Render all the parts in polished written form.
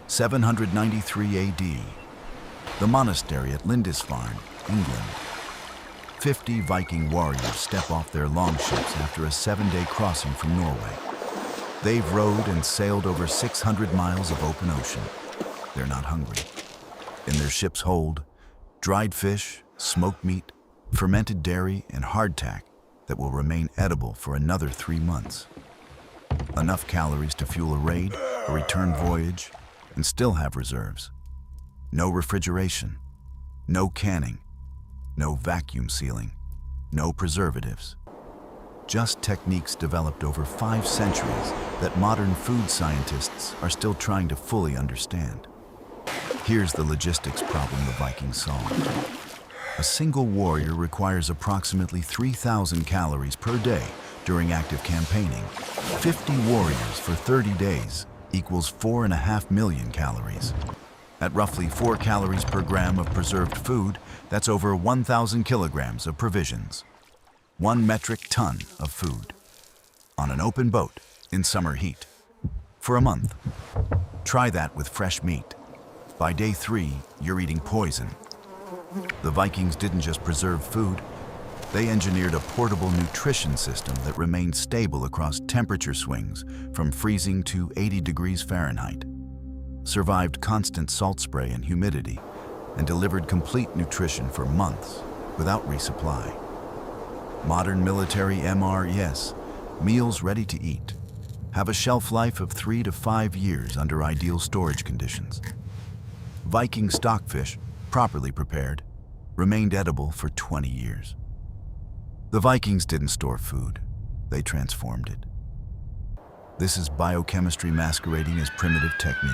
793 AD, the monastery at Lindisfarne, England. 50 Viking warriors step off their longships after a 7-day crossing from Norway. They've rowed and sailed over 600 miles of open ocean. They're not hungry. In their ship's hold, dried fish, smoked meat, fermented dairy, and hardtack that will remain edible for another 3 months. Enough calories to fuel a raid, a return voyage, and still have reserves. No refrigeration, no canning, no vacuum sealing, no preservatives. Just techniques developed over 5 centuries that modern food scientists are still trying to fully understand. Here's the logistics problem the Vikings solved. A single warrior requires approximately 3,000 calories per day during active campaigning. 50 warriors for 30 days equals 4.5 million calories. At roughly 4 calories per gram of preserved food, that's over 1,000 kilograms of provisions. 1 metric ton of food. On an open boat in summer heat. For a month. Try that with fresh meat. By day 3, you're eating poison. The Vikings didn't just preserve food, they engineered a portable nutrition system that remained stable across temperature swings from freezing to 80 degrees Fahrenheit, survived constant salt spray and humidity, and delivered complete nutrition for months without resupply. Modern military MREs, meals ready to eat, have a shelf life of 3 to 5 years under ideal storage conditions. Viking stockfish, properly prepared, remained edible for 20 years. The Vikings didn't store food, they transformed it. This is biochemistry masquerading as primitive technique.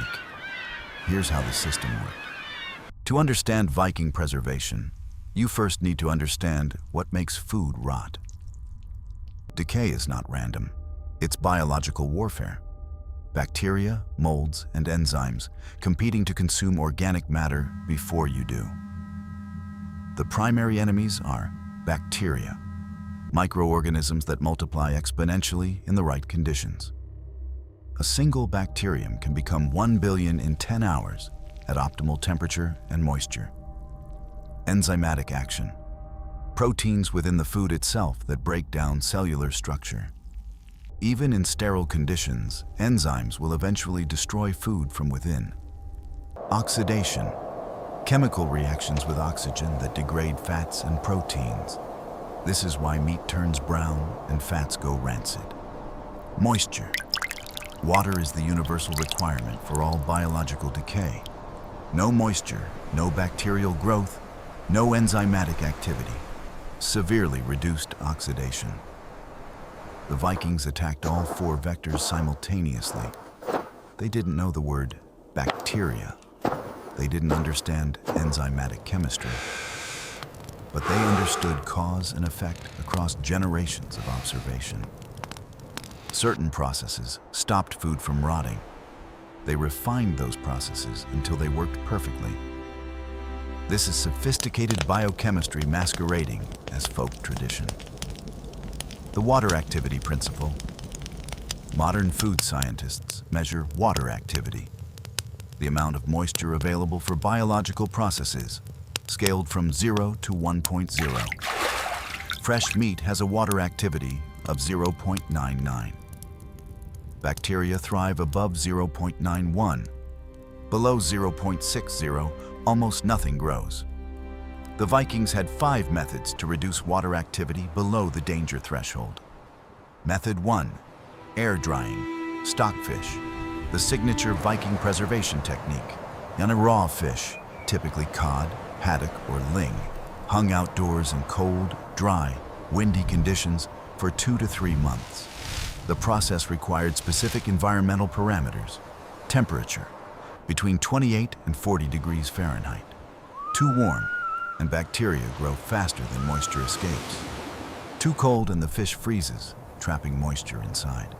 Here's how the system worked. To understand Viking preservation, you first need to understand what makes food rot. Decay is not random, it's biological warfare. Bacteria, molds, and enzymes competing to consume organic matter before you do. The primary enemies are bacteria, microorganisms that multiply exponentially in the right conditions. A single bacterium can become 1 billion in 10 hours at optimal temperature and moisture. Enzymatic action, proteins within the food itself that break down cellular structure. Even in sterile conditions, enzymes will eventually destroy food from within. Oxidation, chemical reactions with oxygen that degrade fats and proteins. This is why meat turns brown and fats go rancid. Moisture. Water is the universal requirement for all biological decay. No moisture, no bacterial growth, no enzymatic activity. Severely reduced oxidation. The Vikings attacked all 4 vectors simultaneously. They didn't know the word bacteria. They didn't understand enzymatic chemistry. But they understood cause and effect across generations of observation. Certain processes stopped food from rotting. They refined those processes until they worked perfectly. This is sophisticated biochemistry masquerading as folk tradition. The water activity principle. Modern food scientists measure water activity, the amount of moisture available for biological processes, scaled from 0 to 1.0. Fresh meat has a water activity of 0.99. Bacteria thrive above 0.91. Below 0.60, almost nothing grows. The Vikings had 5 methods to reduce water activity below the danger threshold. Method 1, air drying, stockfish, the signature Viking preservation technique. On a raw fish, typically cod, haddock, or ling, hung outdoors in cold, dry, windy conditions for 2 to 3 months. The process required specific environmental parameters. Temperature, between 28 and 40 degrees Fahrenheit. Too warm, and bacteria grow faster than moisture escapes. Too cold and the fish freezes, trapping moisture inside.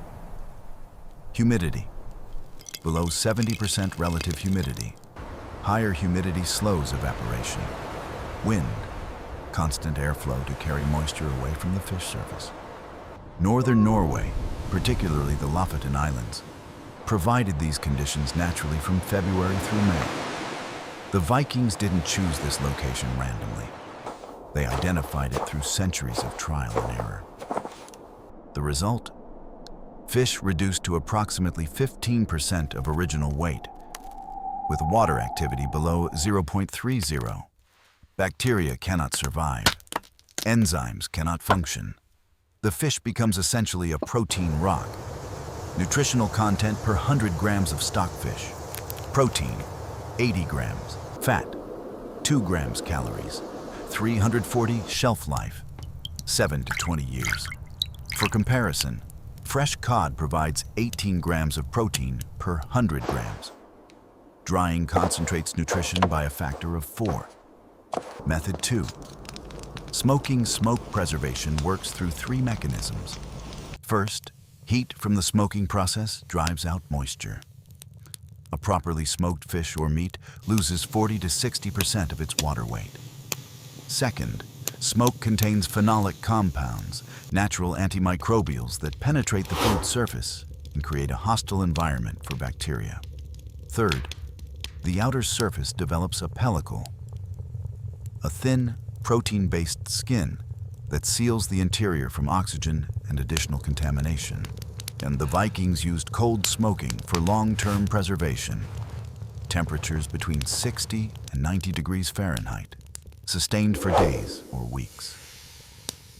Humidity. Below 70% relative humidity. Higher humidity slows evaporation. Wind. Constant airflow to carry moisture away from the fish surface. Northern Norway, particularly the Lofoten Islands. provided these conditions naturally from February through May. The Vikings didn't choose this location randomly. They identified it through centuries of trial and error. The result? Fish reduced to approximately 15% of original weight, with water activity below 0.30. Bacteria cannot survive. Enzymes cannot function. The fish becomes essentially a protein rock. Nutritional content per 100 grams of stockfish. Protein, 80 grams. Fat, 2 grams calories. 340 shelf life, 7 to 20 years. For comparison, fresh cod provides 18 grams of protein per 100 grams. Drying concentrates nutrition by a factor of 4. Method 2. Smoking smoke preservation works through 3 mechanisms. First, heat from the smoking process drives out moisture. A properly smoked fish or meat loses 40 to 60% of its water weight. Second, smoke contains phenolic compounds, natural antimicrobials that penetrate the food surface and create a hostile environment for bacteria. Third, the outer surface develops a pellicle, a thin, protein-based skin that seals the interior from oxygen and additional contamination. And the Vikings used cold smoking for long-term preservation, temperatures between 60 and 90 degrees Fahrenheit, sustained for days or weeks.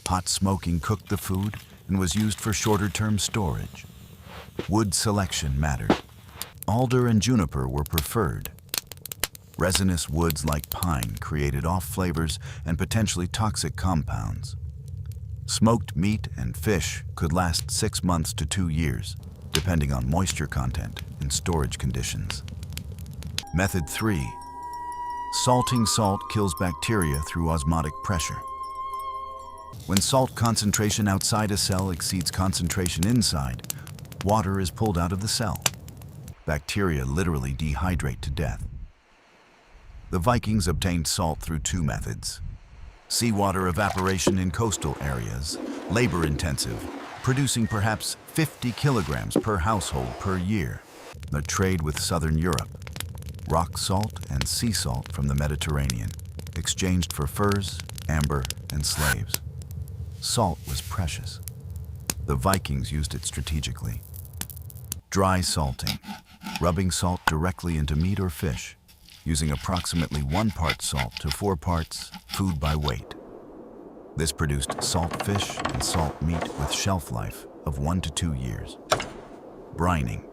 Hot smoking cooked the food and was used for shorter-term storage. Wood selection mattered. Alder and juniper were preferred. Resinous woods like pine created off flavors and potentially toxic compounds. Smoked meat and fish could last 6 months to 2 years, depending on moisture content and storage conditions. Method 3. Salting salt kills bacteria through osmotic pressure. When salt concentration outside a cell exceeds concentration inside, water is pulled out of the cell. Bacteria literally dehydrate to death. The Vikings obtained salt through 2 methods. Seawater evaporation in coastal areas, labor-intensive, producing perhaps 50 kilograms per household per year. A trade with southern Europe. Rock salt and sea salt from the Mediterranean, exchanged for furs, amber, and slaves. Salt was precious. The Vikings used it strategically. Dry salting, rubbing salt directly into meat or fish, using approximately 1 part salt to 4 parts food by weight. This produced salt fish and salt meat with shelf life of 1 to 2 years. Brining,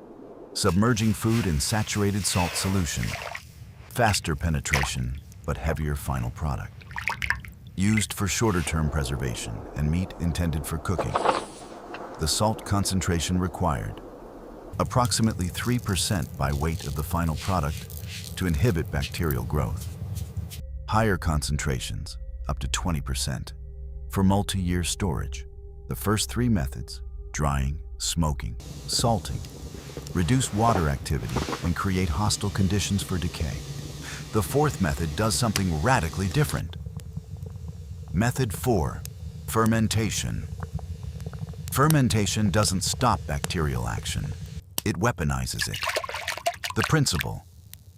submerging food in saturated salt solution. Faster penetration, but heavier final product. Used for shorter-term preservation and meat intended for cooking. The salt concentration required, approximately 3% by weight of the final product, to inhibit bacterial growth. Higher concentrations, up to 20%, for multi-year storage. The first 3 methods, drying, smoking, salting, reduce water activity and create hostile conditions for decay. The 4th method does something radically different. Method 4, fermentation. Fermentation doesn't stop bacterial action. It weaponizes it. The principle: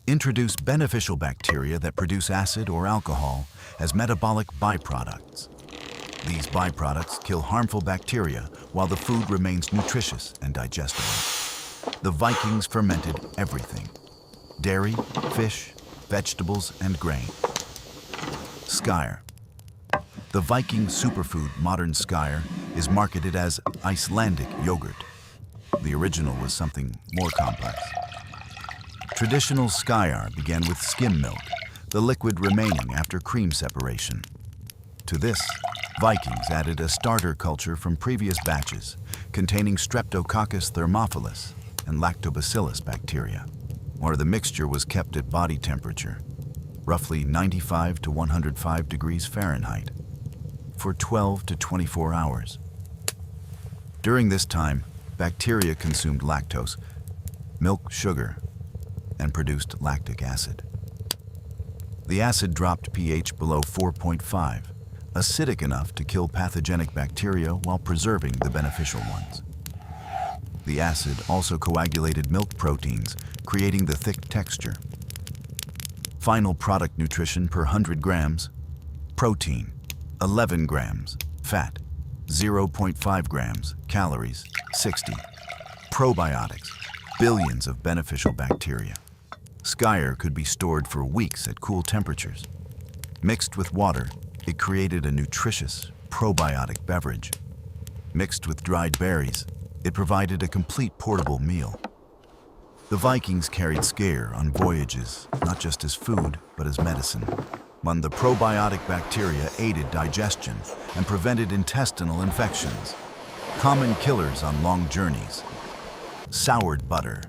introduce beneficial bacteria that produce acid or alcohol as metabolic byproducts. These byproducts kill harmful bacteria while the food remains nutritious and digestible. The Vikings fermented everything: dairy, fish, vegetables, and grain. Skyr. The Viking superfood modern skyr is marketed as Icelandic yogurt. The original was something more complex. Traditional skyr began with skim milk, the liquid remaining after cream separation. To this, Vikings added a starter culture from previous batches containing Streptococcus thermophilus and Lactobacillus bacteria, or the mixture was kept at body temperature, roughly 95 to 105 degrees Fahrenheit, for 12 to 24 hours. During this time, bacteria consumed lactose, milk sugar, and produced lactic acid. The acid dropped pH below 4.5, acidic enough to kill pathogenic bacteria while preserving the beneficial ones. The acid also coagulated milk proteins, creating the thick texture. Final product nutrition per 100 grams: protein, 11 grams, fat, 0.5 grams, calories, 60. Probiotics, billions of beneficial bacteria. Skyr could be stored for weeks at cool temperatures. Mixed with water, it created a nutritious, probiotic beverage. Mixed with dried berries, it provided a complete portable meal. The Vikings carried Skyr on voyages, not just as food, but as medicine. When the probiotic bacteria aided digestion and prevented intestinal infections. Common killers on long journeys. Soured butter,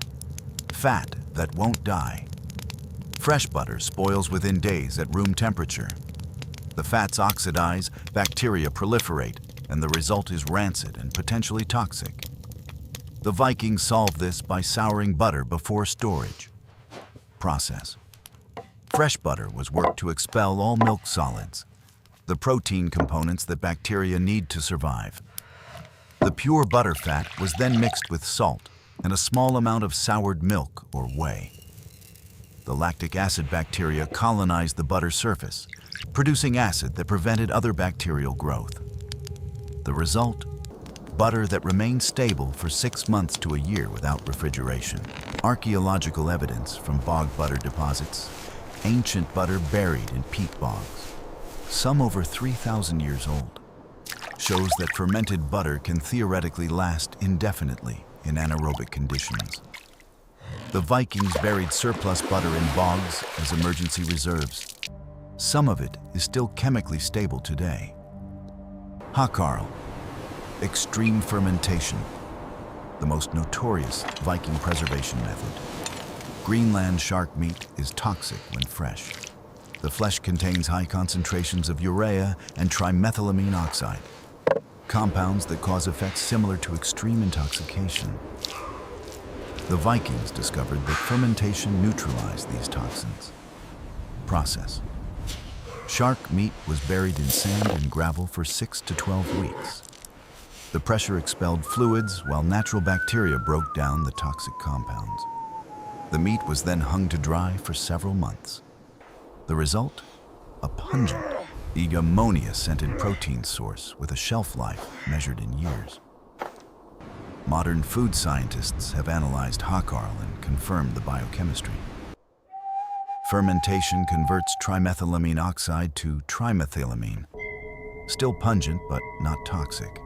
fat that won't die. Fresh butter spoils within days at room temperature. The fats oxidize, bacteria proliferate, and the result is rancid and potentially toxic. The Vikings solved this by souring butter before storage. Process. Fresh butter was worked to expel all milk solids, the protein components that bacteria need to survive. The pure butter fat was then mixed with salt and a small amount of soured milk or whey. The lactic acid bacteria colonized the butter surface, producing acid that prevented other bacterial growth. The result? Butter that remained stable for 6 months to a year without refrigeration. Archaeological evidence from bog butter deposits, ancient butter buried in peat bogs, some over 3,000 years old, shows that fermented butter can theoretically last indefinitely in anaerobic conditions. The Vikings buried surplus butter in bogs as emergency reserves. Some of it is still chemically stable today. Hakarl, extreme fermentation, the most notorious Viking preservation method. Greenland shark meat is toxic when fresh. The flesh contains high concentrations of urea and trimethylamine oxide, compounds that cause effects similar to extreme intoxication. The Vikings discovered that fermentation neutralized these toxins. Process. Shark meat was buried in sand and gravel for 6 to 12 weeks. The pressure expelled fluids while natural bacteria broke down the toxic compounds. The meat was then hung to dry for several months. The result? A pungent, ammonia-scented protein source with a shelf life measured in years. Modern food scientists have analyzed Hakarl and confirmed the biochemistry. Fermentation converts trimethylamine oxide to trimethylamine, still pungent but not toxic.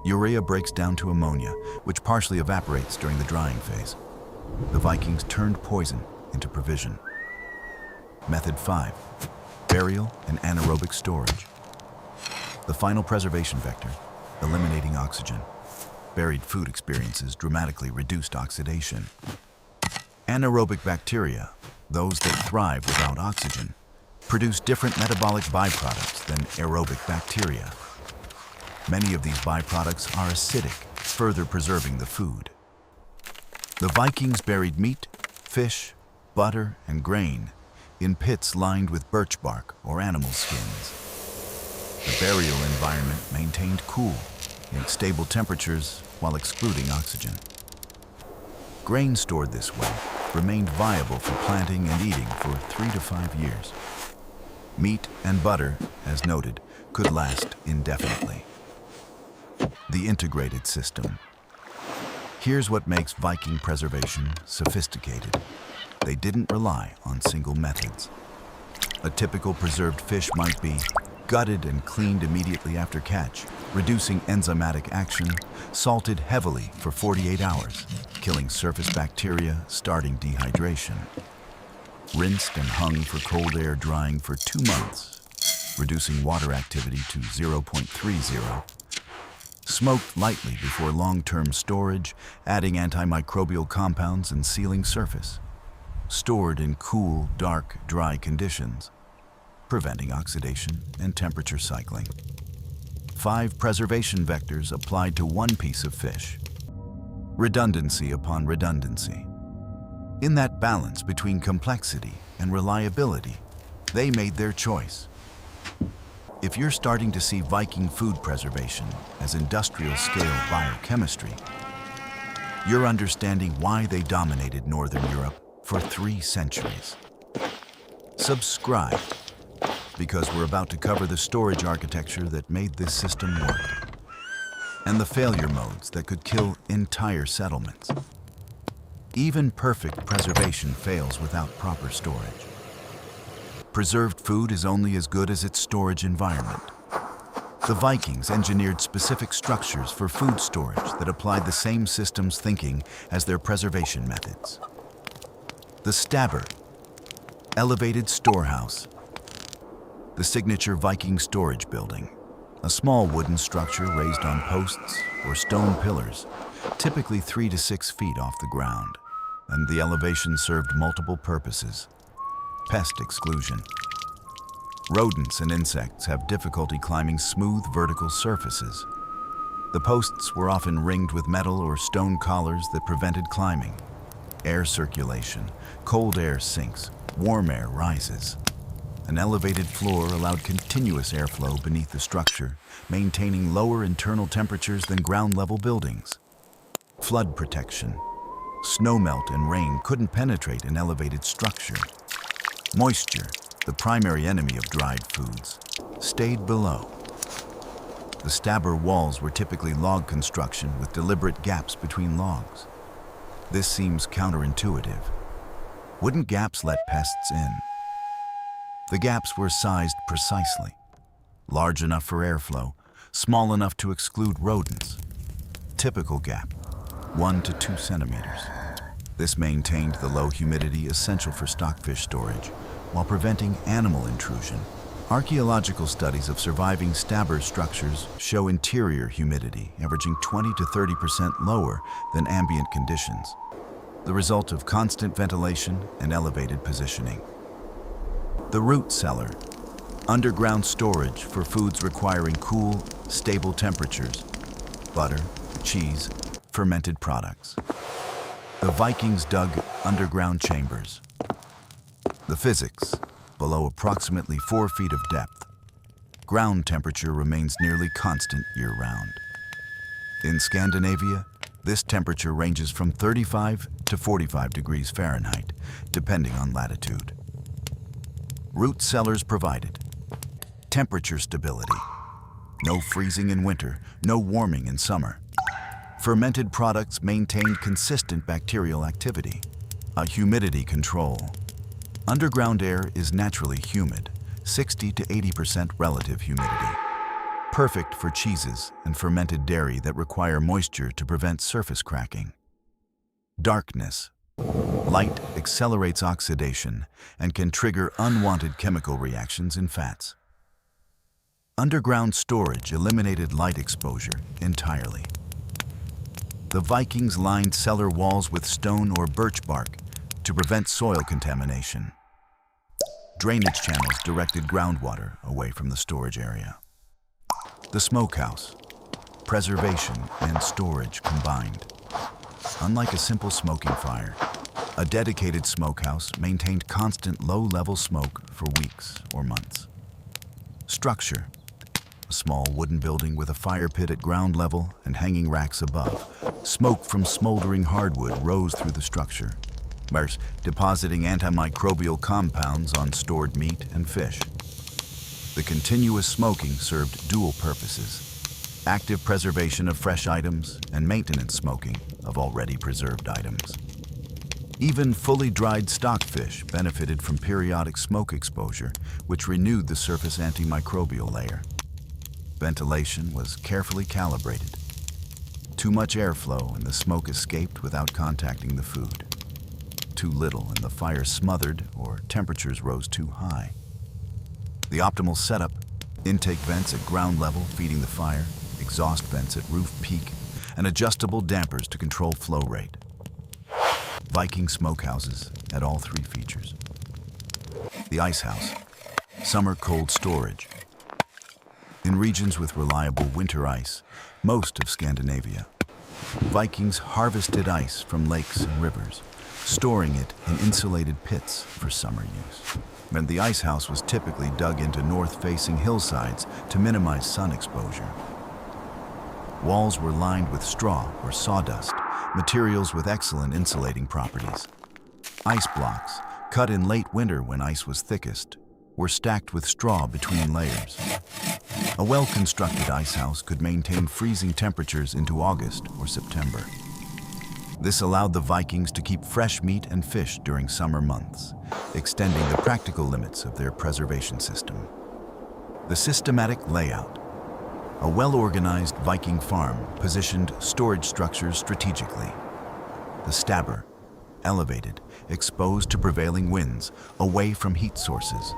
Urea breaks down to ammonia, which partially evaporates during the drying phase. The Vikings turned poison into provision. Method 5, burial and anaerobic storage. The final preservation vector, eliminating oxygen. Buried food experiences dramatically reduced oxidation. Anaerobic bacteria, those that thrive without oxygen, produce different metabolic byproducts than aerobic bacteria. Many of these byproducts are acidic, further preserving the food. The Vikings buried meat, fish, butter, and grain in pits lined with birch bark or animal skins. The burial environment maintained cool, in stable temperatures while excluding oxygen. Grain stored this way remained viable for planting and eating for 3 to 5 years. Meat and butter, as noted, could last indefinitely. The integrated system. Here's what makes Viking preservation sophisticated. They didn't rely on single methods. A typical preserved fish might be gutted and cleaned immediately after catch, reducing enzymatic action, salted heavily for 48 hours, killing surface bacteria, starting dehydration. Rinsed and hung for cold air drying for 2 months, reducing water activity to 0.30. Smoked lightly before long-term storage, adding antimicrobial compounds and sealing surface. Stored in cool, dark, dry conditions, preventing oxidation and temperature cycling. 5 preservation vectors applied to one piece of fish. Redundancy upon redundancy. In that balance between complexity and reliability, they made their choice. If you're starting to see Viking food preservation as industrial-scale biochemistry, you're understanding why they dominated Northern Europe for 3 centuries. Subscribe, because we're about to cover the storage architecture that made this system work, and the failure modes that could kill entire settlements. Even perfect preservation fails without proper storage. Preserved food is only as good as its storage environment. The Vikings engineered specific structures for food storage that applied the same systems thinking as their preservation methods. The stabber, elevated storehouse. The signature Viking storage building, a small wooden structure raised on posts or stone pillars, typically 3 to 6 feet off the ground, and the elevation served multiple purposes. Pest exclusion. Rodents and insects have difficulty climbing smooth vertical surfaces. The posts were often ringed with metal or stone collars that prevented climbing. Air circulation, cold air sinks, warm air rises. An elevated floor allowed continuous airflow beneath the structure, maintaining lower internal temperatures than ground-level buildings. Flood protection. Snowmelt and rain couldn't penetrate an elevated structure. Moisture, the primary enemy of dried foods, stayed below. The stabber walls were typically log construction with deliberate gaps between logs. This seems counterintuitive. Wouldn't gaps let pests in? The gaps were sized precisely, large enough for airflow, small enough to exclude rodents. Typical gap, 1 to 2 centimeters. This maintained the low humidity essential for stockfish storage, while preventing animal intrusion. Archaeological studies of surviving stabber structures show interior humidity averaging 20 to 30% lower than ambient conditions, the result of constant ventilation and elevated positioning. The root cellar, underground storage for foods requiring cool, stable temperatures, butter, cheese, fermented products. The Vikings dug underground chambers. The physics, below approximately 4 feet of depth, ground temperature remains nearly constant year-round. In Scandinavia, this temperature ranges from 35 to 45 degrees Fahrenheit, depending on latitude. Root cellars provided temperature stability, no freezing in winter, no warming in summer. Fermented products maintained consistent bacterial activity. A humidity control. Underground air is naturally humid, 60 to 80% relative humidity. Perfect for cheeses and fermented dairy that require moisture to prevent surface cracking. Darkness. Light accelerates oxidation and can trigger unwanted chemical reactions in fats. Underground storage eliminated light exposure entirely. The Vikings lined cellar walls with stone or birch bark to prevent soil contamination. Drainage channels directed groundwater away from the storage area. The smokehouse, preservation and storage combined. Unlike a simple smoking fire, a dedicated smokehouse maintained constant low-level smoke for weeks or months. Structure. A small wooden building with a fire pit at ground level and hanging racks above. Smoke from smoldering hardwood rose through the structure, depositing antimicrobial compounds on stored meat and fish. The continuous smoking served dual purposes: active preservation of fresh items and maintenance smoking of already preserved items. Even fully dried stockfish benefited from periodic smoke exposure, which renewed the surface antimicrobial layer. Ventilation was carefully calibrated. Too much airflow and the smoke escaped without contacting the food. Too little and the fire smothered or temperatures rose too high. The optimal setup: intake vents at ground level feeding the fire, exhaust vents at roof peak, and adjustable dampers to control flow rate. Viking smokehouses had all 3 features. The ice house, summer cold storage. In regions with reliable winter ice, most of Scandinavia, Vikings harvested ice from lakes and rivers, storing it in insulated pits for summer use. And the ice house was typically dug into north-facing hillsides to minimize sun exposure. Walls were lined with straw or sawdust materials with excellent insulating properties. Ice blocks, cut in late winter when ice was thickest, were stacked with straw between layers. A well-constructed ice house could maintain freezing temperatures into August or September. This allowed the Vikings to keep fresh meat and fish during summer months, extending the practical limits of their preservation system. The systematic layout. A well-organized Viking farm positioned storage structures strategically. The stabber, elevated, exposed to prevailing winds, away from heat sources.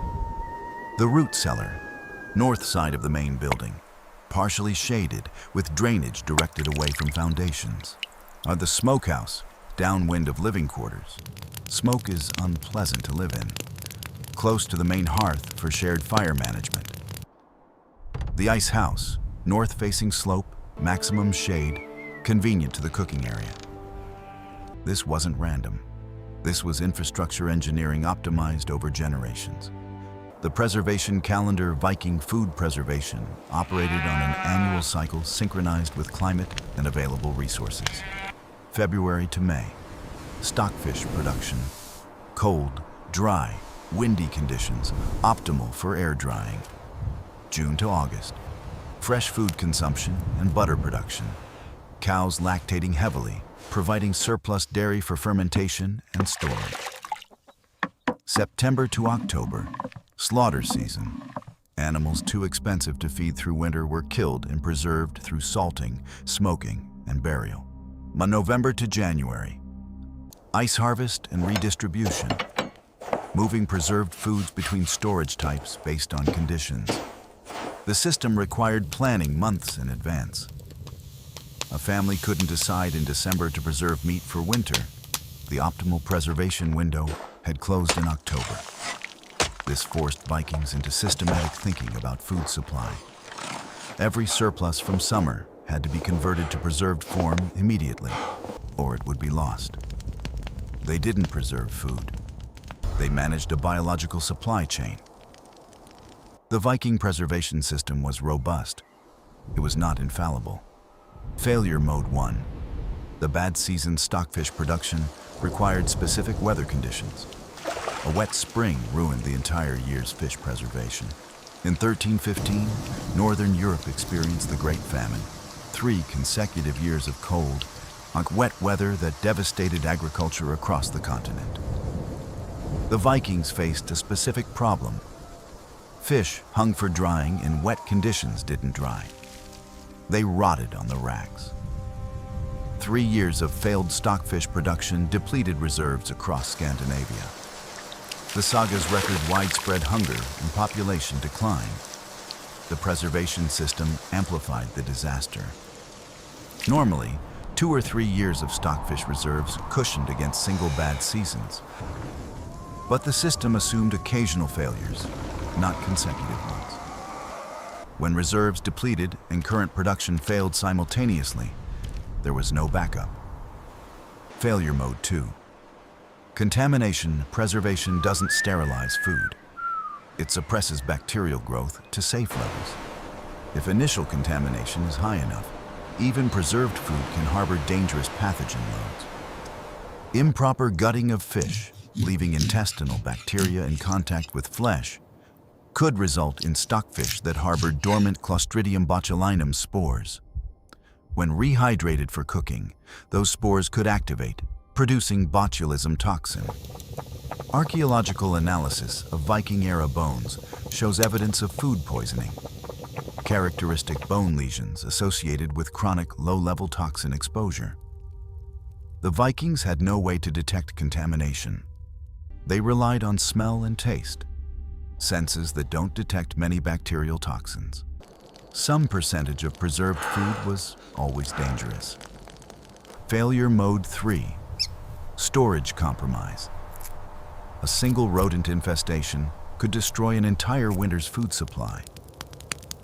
The root cellar, north side of the main building, partially shaded with drainage directed away from foundations. Are the smokehouse, downwind of living quarters. Smoke is unpleasant to live in, close to the main hearth for shared fire management. The ice house, north-facing slope, maximum shade, convenient to the cooking area. This wasn't random. This was infrastructure engineering optimized over generations. The preservation calendar Viking food preservation operated on an annual cycle synchronized with climate and available resources. February to May, stockfish production. Cold, dry, windy conditions, optimal for air drying. June to August, fresh food consumption and butter production. Cows lactating heavily, providing surplus dairy for fermentation and storage. September to October, slaughter season. Animals too expensive to feed through winter were killed and preserved through salting, smoking, and burial. November to January, ice harvest and redistribution. Moving preserved foods between storage types based on conditions. The system required planning months in advance. A family couldn't decide in December to preserve meat for winter. The optimal preservation window had closed in October. This forced Vikings into systematic thinking about food supply. Every surplus from summer had to be converted to preserved form immediately, or it would be lost. They didn't preserve food. They managed a biological supply chain. The Viking preservation system was robust. It was not infallible. Failure mode 1. The bad season stockfish production required specific weather conditions. A wet spring ruined the entire year's fish preservation. In 1315, Northern Europe experienced the Great Famine, 3 consecutive years of cold, wet weather that devastated agriculture across the continent. The Vikings faced a specific problem. Fish hung for drying in wet conditions didn't dry. They rotted on the racks. 3 years of failed stockfish production depleted reserves across Scandinavia. The saga's record widespread hunger and population decline. The preservation system amplified the disaster. Normally, 2 or 3 years of stockfish reserves cushioned against single bad seasons. But the system assumed occasional failures, not consecutive ones. When reserves depleted and current production failed simultaneously, there was no backup. Failure mode 2. Contamination preservation doesn't sterilize food. It suppresses bacterial growth to safe levels. If initial contamination is high enough, even preserved food can harbor dangerous pathogen loads. Improper gutting of fish, leaving intestinal bacteria in contact with flesh, could result in stockfish that harbor dormant Clostridium botulinum spores. When rehydrated for cooking, those spores could activate, producing botulism toxin. Archaeological analysis of Viking-era bones shows evidence of food poisoning. Characteristic bone lesions associated with chronic low-level toxin exposure. The Vikings had no way to detect contamination. They relied on smell and taste, senses that don't detect many bacterial toxins. Some percentage of preserved food was always dangerous. Failure mode 3. Storage compromise. A single rodent infestation could destroy an entire winter's food supply.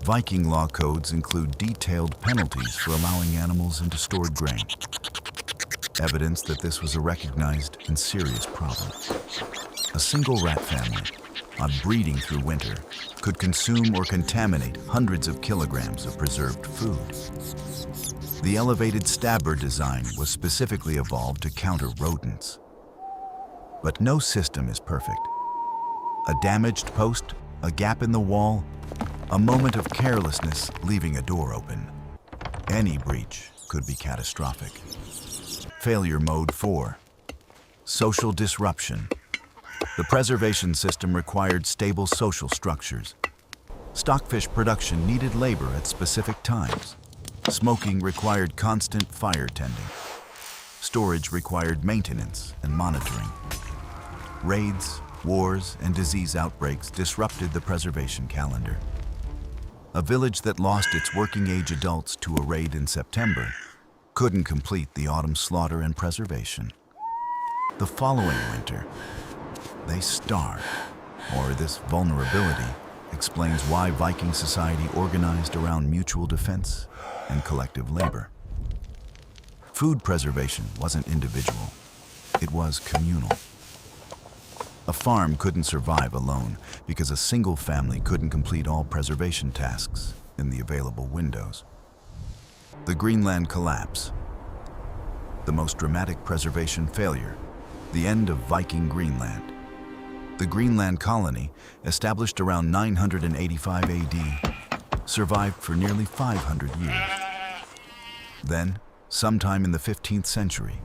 Viking law codes include detailed penalties for allowing animals into stored grain. Evidence that this was a recognized and serious problem. A single rat family, on breeding through winter could consume or contaminate hundreds of kilograms of preserved food. The elevated stabber design was specifically evolved to counter rodents. But no system is perfect. A damaged post, a gap in the wall, a moment of carelessness leaving a door open. Any breach could be catastrophic. Failure mode 4. Social disruption. The preservation system required stable social structures. Stockfish production needed labor at specific times. Smoking required constant fire tending. Storage required maintenance and monitoring. Raids, wars, and disease outbreaks disrupted the preservation calendar. A village that lost its working-age adults to a raid in September couldn't complete the autumn slaughter and preservation. The following winter, they starved, or this vulnerability explains why Viking society organized around mutual defense and collective labor. Food preservation wasn't individual, it was communal. A farm couldn't survive alone because a single family couldn't complete all preservation tasks in the available windows. The Greenland collapse. The most dramatic preservation failure, the end of Viking Greenland. The Greenland colony, established around 985 AD, survived for nearly 500 years. Then, sometime in the 15th century,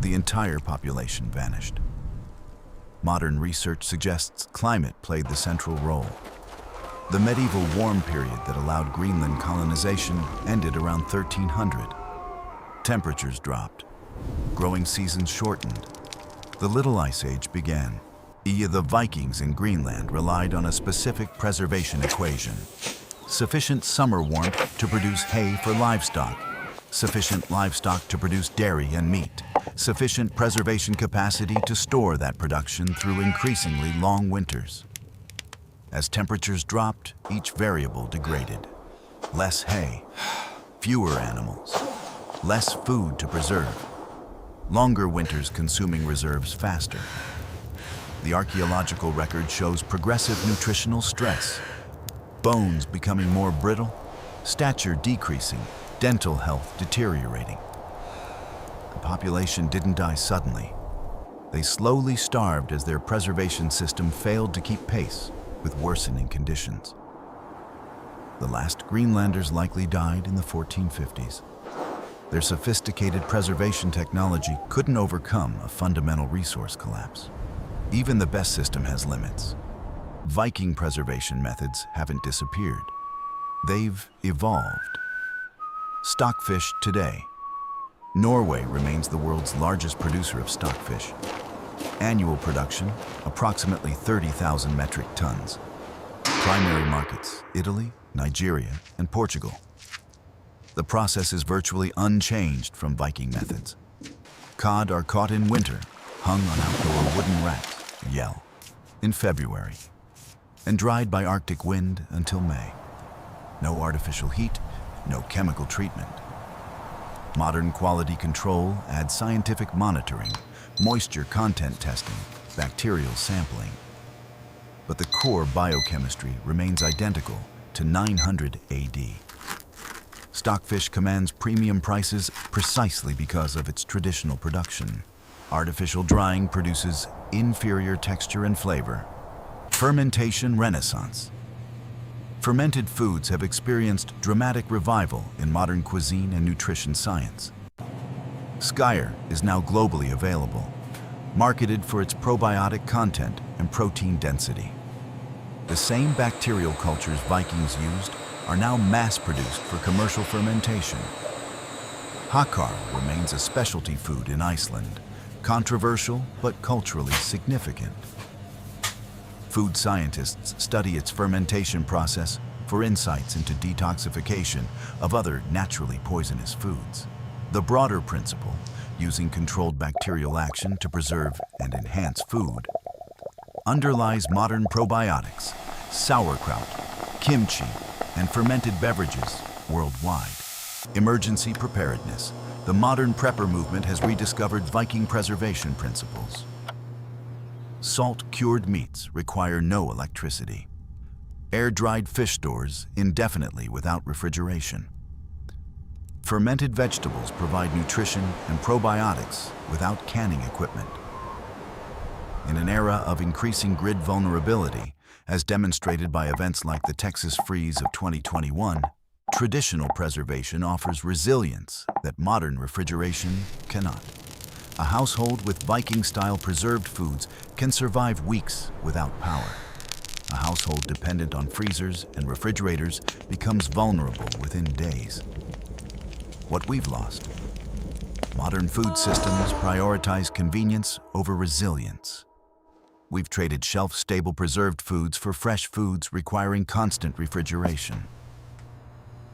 the entire population vanished. Modern research suggests climate played the central role. The medieval warm period that allowed Greenland colonization ended around 1300. Temperatures dropped. Growing seasons shortened. The Little Ice Age began. The Vikings in Greenland relied on a specific preservation equation. Sufficient summer warmth to produce hay for livestock. Sufficient livestock to produce dairy and meat. Sufficient preservation capacity to store that production through increasingly long winters. As temperatures dropped, each variable degraded. Less hay, fewer animals, less food to preserve. Longer winters consuming reserves faster. The archaeological record shows progressive nutritional stress. Bones becoming more brittle, stature decreasing, dental health deteriorating. The population didn't die suddenly. They slowly starved as their preservation system failed to keep pace with worsening conditions. The last Greenlanders likely died in the 1450s. Their sophisticated preservation technology couldn't overcome a fundamental resource collapse. Even the best system has limits. Viking preservation methods haven't disappeared. They've evolved. Stockfish today. Norway remains the world's largest producer of stockfish. Annual production, approximately 30,000 metric tons. Primary markets, Italy, Nigeria, and Portugal. The process is virtually unchanged from Viking methods. Cod are caught in winter, hung on outdoor wooden racks, in February, and dried by Arctic wind until May. No artificial heat, no chemical treatment. Modern quality control adds scientific monitoring, moisture content testing, bacterial sampling. But the core biochemistry remains identical to 900 AD. Stockfish commands premium prices precisely because of its traditional production. Artificial drying produces inferior texture and flavor. Fermentation renaissance. Fermented foods have experienced dramatic revival in modern cuisine and nutrition science. Skyr is now globally available, marketed for its probiotic content and protein density. The same bacterial cultures Vikings used are now mass-produced for commercial fermentation. Hakar remains a specialty food in Iceland, controversial but culturally significant. Food scientists study its fermentation process for insights into detoxification of other naturally poisonous foods. The broader principle, using controlled bacterial action to preserve and enhance food, underlies modern probiotics, sauerkraut, kimchi, and fermented beverages worldwide. Emergency preparedness. The modern prepper movement has rediscovered Viking preservation principles. Salt-cured meats require no electricity. Air-dried fish stores indefinitely without refrigeration. Fermented vegetables provide nutrition and probiotics without canning equipment. In an era of increasing grid vulnerability, as demonstrated by events like the Texas freeze of 2021, traditional preservation offers resilience that modern refrigeration cannot. A household with Viking-style preserved foods can survive weeks without power. A household dependent on freezers and refrigerators becomes vulnerable within days. What we've lost. Modern food systems prioritize convenience over resilience. We've traded shelf-stable preserved foods for fresh foods requiring constant refrigeration.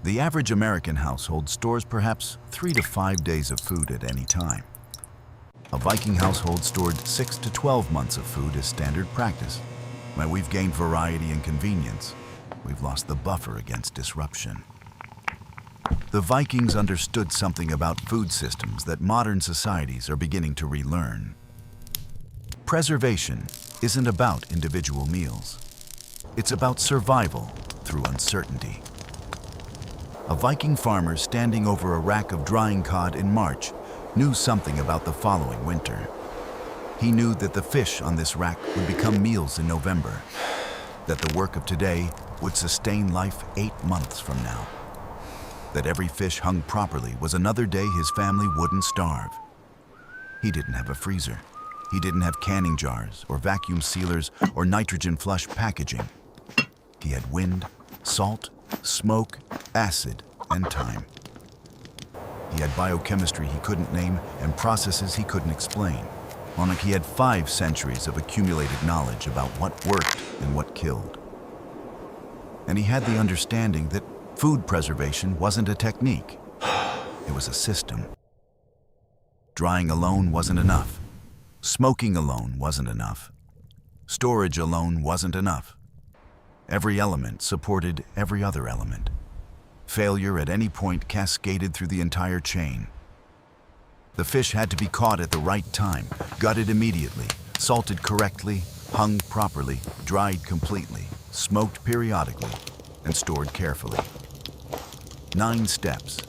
The average American household stores perhaps 3 to 5 days of food at any time. A Viking household stored 6 to 12 months of food as standard practice. While we've gained variety and convenience, we've lost the buffer against disruption. The Vikings understood something about food systems that modern societies are beginning to relearn. Preservation isn't about individual meals. It's about survival through uncertainty. A Viking farmer standing over a rack of drying cod in March knew something about the following winter. He knew that the fish on this rack would become meals in November, that the work of today would sustain life 8 months from now, that every fish hung properly was another day his family wouldn't starve. He didn't have a freezer. He didn't have canning jars or vacuum sealers or nitrogen flush packaging. He had wind, salt, smoke, acid, and time. He had biochemistry he couldn't name and processes he couldn't explain. Like he had 5 centuries of accumulated knowledge about what worked and what killed. And he had the understanding that food preservation wasn't a technique. It was a system. Drying alone wasn't enough. Smoking alone wasn't enough. Storage alone wasn't enough. Every element supported every other element. Failure at any point cascaded through the entire chain. The fish had to be caught at the right time, gutted immediately, salted correctly, hung properly, dried completely, smoked periodically, and stored carefully. 9 steps.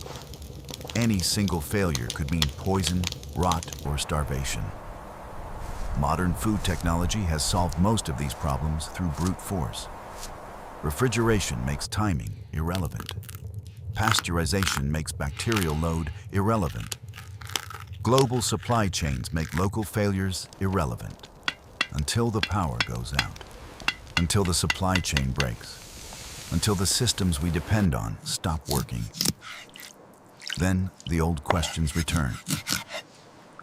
Any single failure could mean poison, rot, or starvation. Modern food technology has solved most of these problems through brute force. Refrigeration makes timing irrelevant. Pasteurization makes bacterial load irrelevant. Global supply chains make local failures irrelevant. Until the power goes out. Until the supply chain breaks. Until the systems we depend on stop working. Then the old questions return.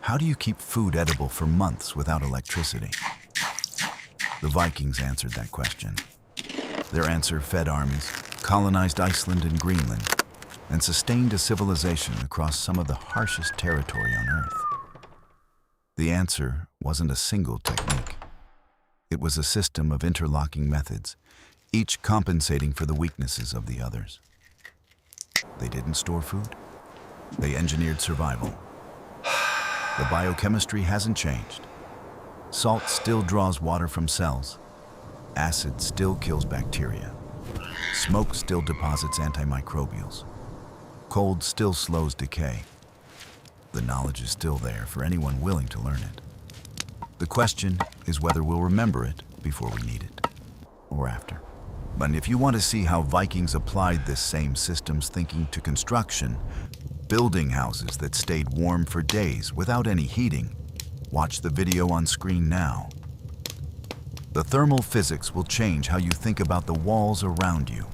How do you keep food edible for months without electricity? The Vikings answered that question. Their answer fed armies, colonized Iceland and Greenland, and sustained a civilization across some of the harshest territory on Earth. The answer wasn't a single technique. It was a system of interlocking methods, each compensating for the weaknesses of the others. They didn't store food. They engineered survival. The biochemistry hasn't changed. Salt still draws water from cells. Acid still kills bacteria. Smoke still deposits antimicrobials. Cold still slows decay. The knowledge is still there for anyone willing to learn it. The question is whether we'll remember it before we need it, or after. But if you want to see how Vikings applied this same systems thinking to construction, building houses that stayed warm for days without any heating, watch the video on screen now. The thermal physics will change how you think about the walls around you.